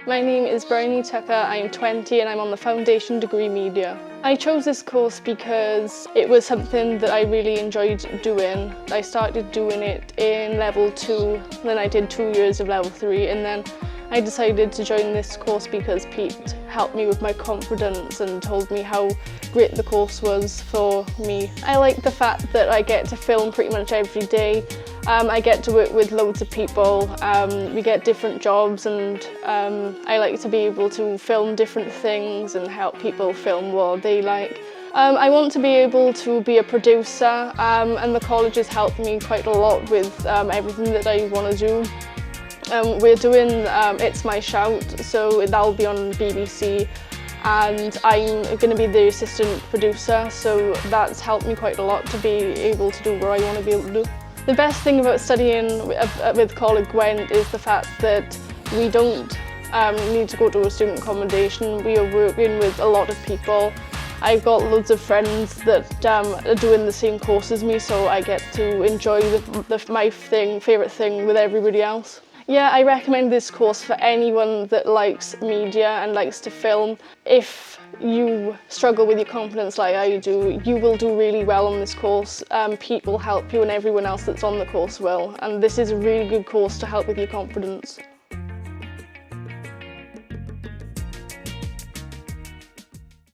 My name is Bryony, I'm 20 and I'm on the Foundation Degree Media. I chose this course because it was something that I really enjoyed doing. I started doing it in level 2, then I did 2 years of level 3, and then I decided to join this course because Pete helped me with my confidence and told me how great the course was for me. I like the fact that I get to film pretty much every day. I get to work with loads of people, we get different jobs, and I like to be able to film different things and help people film what they like. I want to be able to be a producer, and the college has helped me quite a lot with everything that I want to do. We're doing It's My Shout, so that'll be on BBC, and I'm going to be the assistant producer, so that's helped me quite a lot to be able to do what I want to be able to do. The best thing about studying with Coleg Gwent is the fact that we don't need to go to a student accommodation. We are working with a lot of people. I've got loads of friends that are doing the same course as me, so I get to enjoy my favourite thing with everybody else. Yeah, I recommend this course for anyone that likes media and likes to film. If you struggle with your confidence like I do, you will do really well on this course. Pete will help you and everyone else that's on the course will, and this is a really good course to help with your confidence.